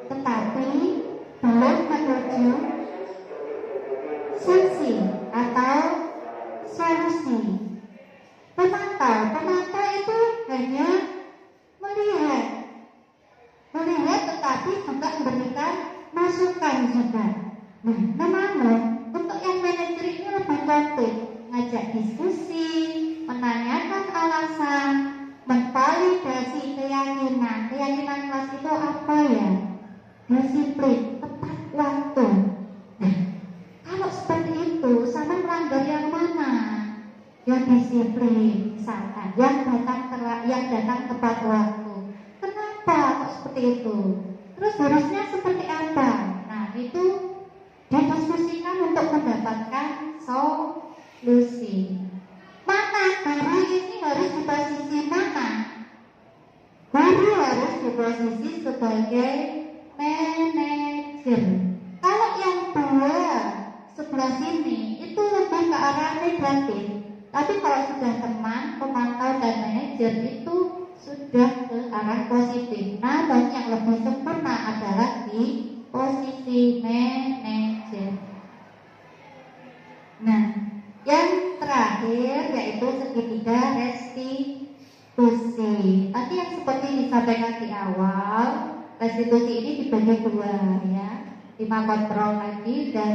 tetapi belum menuju sanksi atau solusi. Pemantau itu hanya melihat tetapi juga memberikan masukan juga. Nah, namun untuk yang manajer ini lebih konkret, ngajak diskusi, menanyakan alasan, memvalidasi keyakinan kelas itu apa ya? Disiplin, tepat waktu. Nah, kalau seperti itu, sama melanggar yang mana? Yang disiplin, misalkan, yang datang tepat waktu. Kenapa kok seperti itu? Terus harusnya seperti apa? Nah, itu didiskusikan untuk mendapatkan solusi. Mana guru ini harus di posisi mana? Guru harus di posisi sebagai manajer. Kalau yang dua sebelah sini itu lebih ke arah negatif. Tapi kalau sudah teman, pemantau dan manajer itu sudah ke arah positif. Namun yang lebih sempurna adalah di posisi manajer. Nah, yang terakhir yaitu segitiga restitusi. Tadi yang seperti disampaikan di awal, restitusi ini dibagi 2 ya, 5 kontrol tadi, dan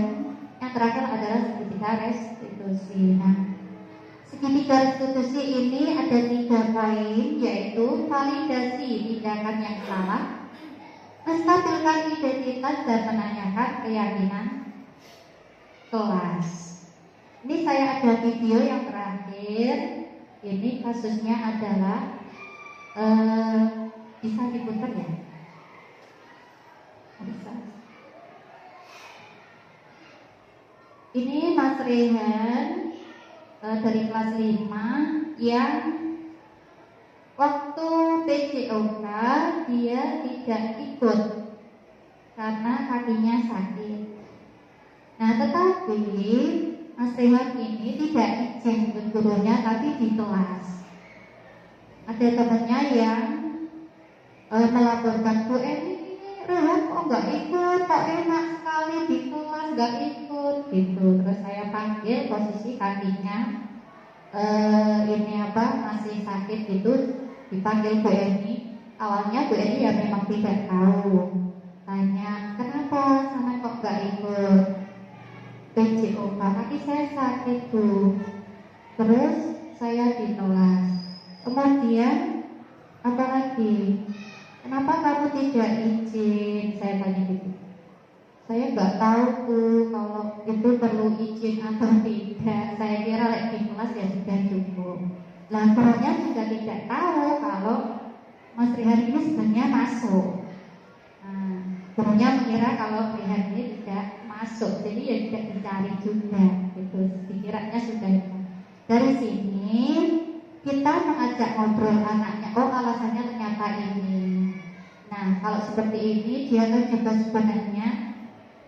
yang terakhir adalah segitiga restitusi. Nah, segitiga restitusi ini ada 3 poin, yaitu validasi tindakan yang salah, menstabilkan identitas dan menanyakan keyakinan, kelas. Ini saya ada video yang terakhir. Ini kasusnya adalah bisa diputar ya? Bisa. Ini Mas Rehan dari kelas 5 yang waktu PJOK dia tidak ikut karena kakinya sakit. Nah, tetapi Mas Rehan ini tidak izin ke gurunya tapi di kelas. Ada temannya yang melaporkan, Bu ini Rehan kok nggak ikut, kok enak sekali di kelas nggak ikut gitu. Terus saya panggil, posisi kakinya masih sakit gitu, dipanggil Bu Eni. Awalnya Bu Eni ya memang tidak tahu. Tanya, kenapa sama kok nggak ikut PJOK? Kaki saya sakit Bu. Terus saya di kelas. Kemudian apa lagi? Kenapa kamu tidak izin? Saya tanya gitu. Saya nggak tahu tuh kalau itu perlu izin atau tidak. Saya kira di kelas ya sudah cukup. Lah gurunya juga tidak tahu kalau Mas Rihan ini sebenarnya masuk. Nah, gurunya mengira kalau Rihan ini tidak masuk, jadi ya tidak dicari juga. Gitu. Dikiranya sudah. Dari sini kita mengajak ngobrol anaknya. Oh, alasannya ternyata ini. Nah, kalau seperti ini dia kan juga sebenarnya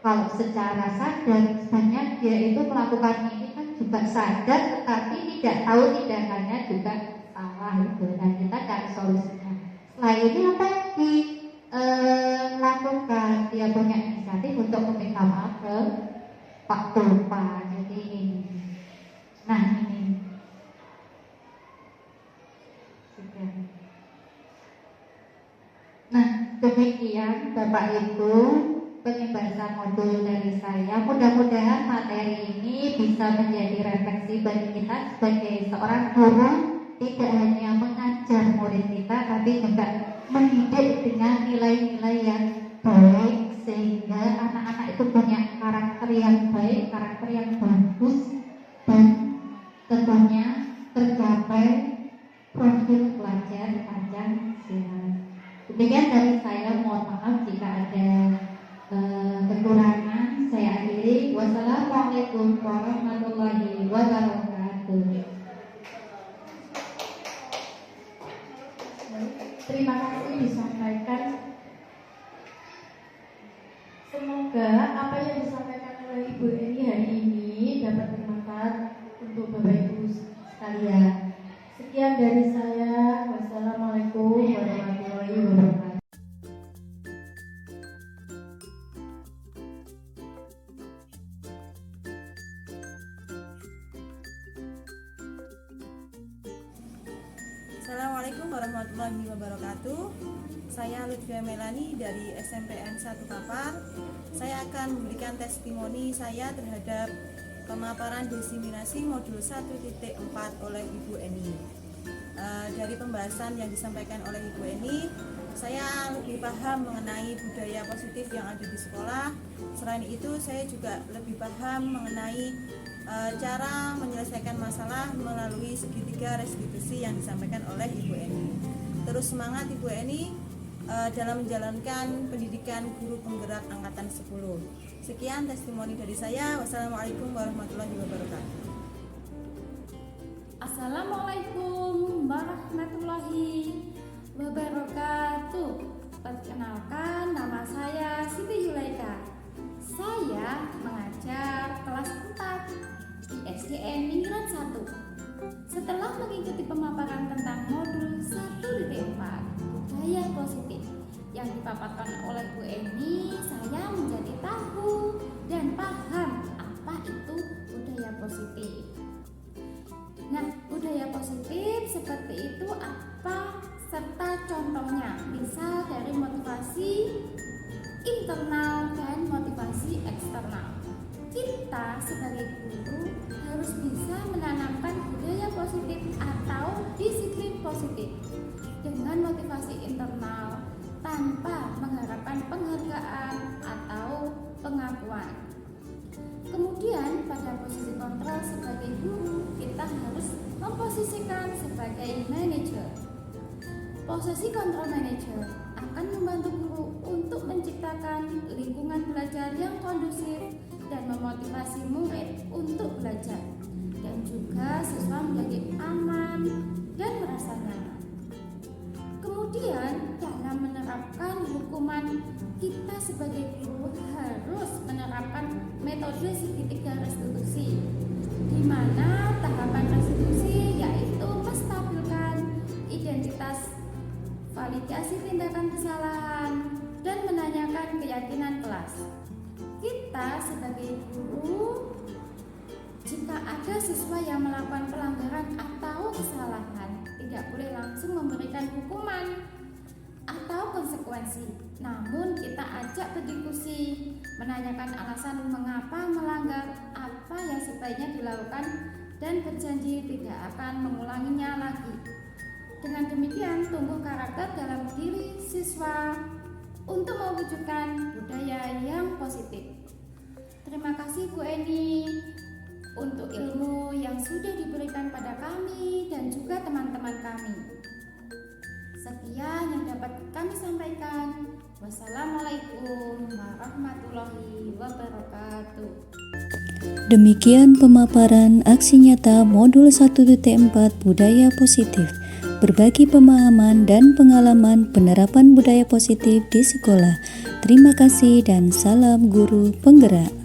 kalau secara sadar sebenarnya dia itu melakukan ini kan juga sadar, tetapi tidak tahu tindakannya juga salah itu. Dan kita cari solusinya. Setelah ini apa yang dilakukan? Dia punya inisiatif untuk meminta maaf ke Pak Tulpa. Jadi ini. Nah ini. Nah, demikian Bapak Ibu penjelasan modul dari saya. Mudah-mudahan materi ini bisa menjadi refleksi bagi kita sebagai seorang guru, tidak hanya mengajar murid kita, tapi juga mendidik dengan nilai-nilai yang baik sehingga anak-anak itu punya karakter yang baik, karakter yang bagus, dan tentunya tercapai profil pelajar Pancasila. Demikian dari saya, mohon maaf jika ada kekurangan. Saya akhiri. Wassalamualaikum warahmatullahi wabarakatuh. Terima kasih disampaikan. Semoga apa yang disampaikan oleh Ibu Eni hari ini dapat bermanfaat untuk Bapak Ibu sekalian. Sekian dari saya. Wassalamualaikum warahmatullahi wabarakatuh. Assalamualaikum warahmatullahi wabarakatuh. Saya Lutfia Melani dari SMPN 1 Kapar. Saya akan memberikan testimoni saya terhadap pemaparan diseminasi modul 1.4 oleh Ibu Eni. Dari pembahasan yang disampaikan oleh Ibu Eni, saya lebih paham mengenai budaya positif yang ada di sekolah. Selain itu, saya juga lebih paham mengenai cara menyelesaikan masalah melalui segitiga restitusi yang disampaikan oleh Ibu Eni. Terus semangat Ibu Eni dalam menjalankan pendidikan guru penggerak angkatan 10. Sekian testimoni dari saya. Wassalamualaikum warahmatullahi wabarakatuh. Assalamualaikum warahmatullahi wabarakatuh. Perkenalkan, nama saya Siti Yulaika. Saya mengajar kelas 4 di SDN Ningrat 1. Setelah mengikuti pemaparan tentang modul 1.4 budaya positif yang dipaparkan oleh Bu Eni, saya menjadi tahu dan paham apa itu budaya positif. Nah, budaya positif seperti itu apa serta contohnya, misal dari motivasi internal dan motivasi eksternal. Kita sebagai guru harus bisa menanamkan budaya positif atau disiplin positif dengan motivasi internal tanpa mengharapkan penghargaan atau pengakuan. Kemudian diposisikan sebagai manajer. Posisi control manager akan membantu guru untuk menciptakan lingkungan belajar yang kondusif dan memotivasi murid untuk belajar, dan juga siswa menjadi aman dan merasa nyaman. Kemudian dalam menerapkan hukuman, kita sebagai guru harus menerapkan metode segitiga restitusi, di mana tahapan restitusi yaitu menstabilkan identitas, validasi tindakan kesalahan, dan menanyakan keyakinan kelas. Kita sebagai guru, jika ada siswa yang melakukan pelanggaran atau kesalahan, tidak boleh langsung memberikan hukuman atau konsekuensi, namun kita ajak berdiskusi, menanyakan alasan mengapa melanggar, apa yang sebaiknya dilakukan, dan berjanji tidak akan mengulanginya lagi. Dengan demikian tumbuh karakter dalam diri siswa untuk mewujudkan budaya yang positif. Terima kasih Bu Eni untuk ilmu yang sudah diberikan pada kami dan juga teman-teman kami. Sekian yang dapat kami sampaikan. Wassalamualaikum warahmatullahi wabarakatuh. Demikian pemaparan aksi nyata modul 1.4 Budaya Positif. Berbagi pemahaman dan pengalaman penerapan budaya positif di sekolah. Terima kasih dan salam guru penggerak.